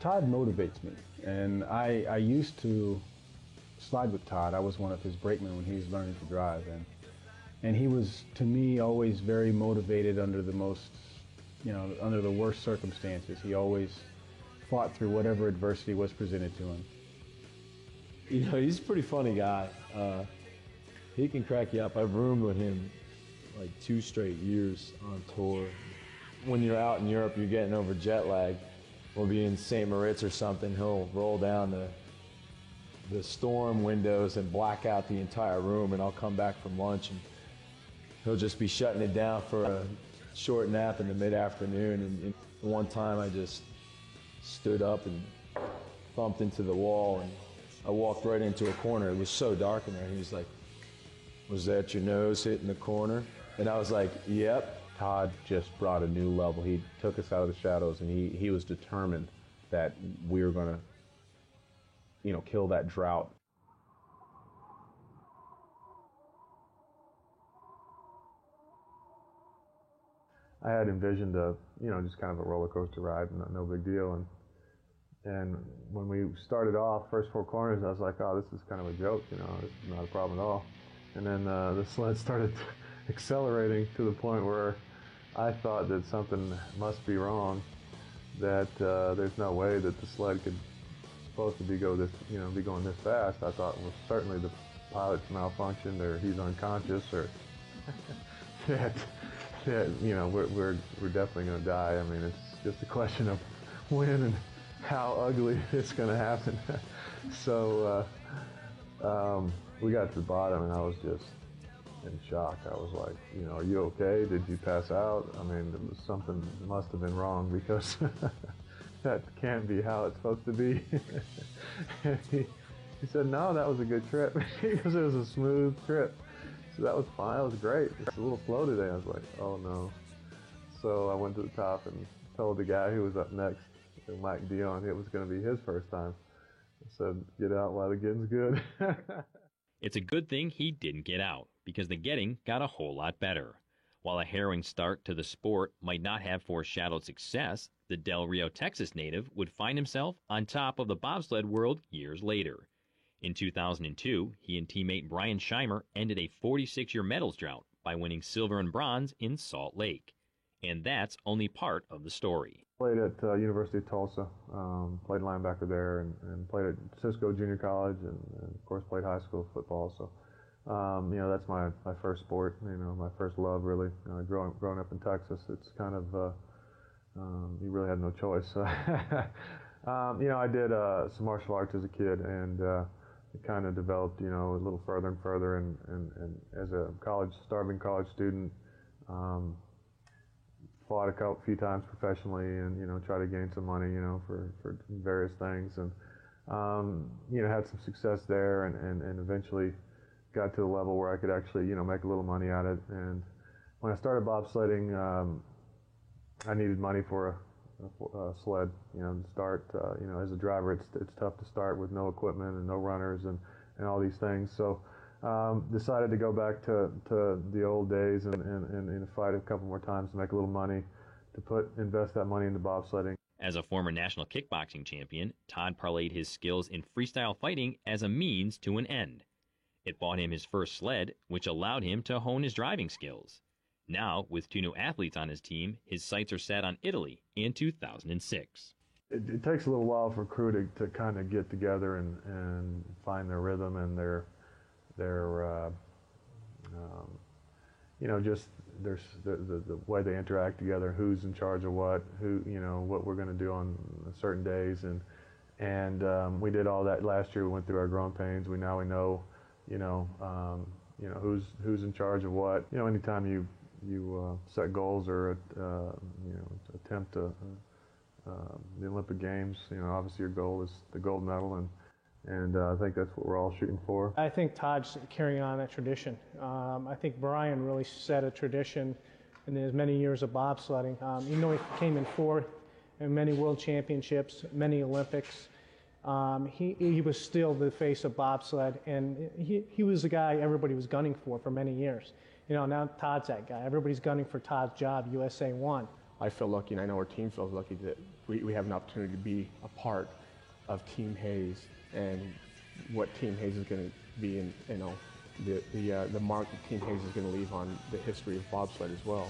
Todd motivates me, and I used to slide with Todd. I was one of his brakemen when he was learning to drive, and he was, to me, always very motivated under the most, under the worst circumstances. He always fought through whatever adversity was presented to him. He's a pretty funny guy. He can crack you up. I've roomed with him like 2 straight years on tour. When you're out in Europe, you're getting over jet lag. We'll be in St. Moritz or something. He'll roll down the storm windows and black out the entire room, and I'll come back from lunch and he'll just be shutting it down for a short nap in the mid-afternoon. And one time I just stood up and thumped into the wall, and I walked right into a corner. It was so dark in there. He was like, "Was that your nose hitting the corner?" And I was like, "Yep." Todd just brought a new level. He took us out of the shadows, and he was determined that we were going to, kill that drought. I had envisioned just kind of a roller coaster ride, no big deal. And when we started off, first 4 corners, I was like, oh, this is kind of a joke, this is not a problem at all. And then the sled started accelerating to the point where I thought that something must be wrong, that there's no way that the sled could supposed to be going this fast. I thought, well, certainly the pilot's malfunctioned, or he's unconscious, or that we're definitely going to die. I mean, it's just a question of when and how ugly it's going to happen. So we got to the bottom, and I was just in shock. I was like, are you okay? Did you pass out? I mean, there was something must have been wrong, because that can't be how it's supposed to be. And he said, no, that was a good trip. Because it was a smooth trip. So that was fine. That was great. It's a little slow today. I was like, oh no. So I went to the top and told the guy who was up next, Mike Dion, it was going to be his first time. I said, get out while the getting's good. It's a good thing he didn't get out, because the getting got a whole lot better. While a harrowing start to the sport might not have foreshadowed success, the Del Rio, Texas native would find himself on top of the bobsled world years later. In 2002, he and teammate Brian Scheimer ended a 46-year medals drought by winning silver and bronze in Salt Lake. And that's only part of the story. Played at University of Tulsa, played linebacker there, and played at Cisco Junior College, and of course played high school football. So, that's my first sport, my first love, really. Growing up in Texas, it's kind of, you really had no choice. I did some martial arts as a kid, and it kind of developed, a little further and further, and as a starving college student, fought a few times professionally, and tried to gain some money, for various things, and had some success there, and eventually got to the level where I could actually make a little money at it. And when I started bobsledding, I needed money for a sled, to start. As a driver, it's tough to start with no equipment and no runners and all these things. So decided to go back to the old days and fight a couple more times to make a little money, to invest that money into bobsledding. As a former national kickboxing champion, Todd parlayed his skills in freestyle fighting as a means to an end. It bought him his first sled, which allowed him to hone his driving skills. Now, with 2 new athletes on his team, his sights are set on Italy in 2006. It takes a little while for a crew to kind of get together and find their rhythm and their just there's the way they interact together, who's in charge of what, what we're going to do on certain days, and we did all that last year. We went through our growing pains. We know who's in charge of what. Anytime you set goals or attempt to the Olympic Games, obviously your goal is the gold medal, and I think that's what we're all shooting for. I think Todd's carrying on that tradition. I think Brian really set a tradition in his many years of bobsledding. He came in 4th in many world championships, many Olympics. He was still the face of bobsled, and he was the guy everybody was gunning for many years. Now Todd's that guy. Everybody's gunning for Todd's job, USA 1. I feel lucky, and I know our team feels lucky we have an opportunity to be a part of Team Hayes and what Team Hayes is going to be, and the mark that Team Hayes is going to leave on the history of bobsled as well.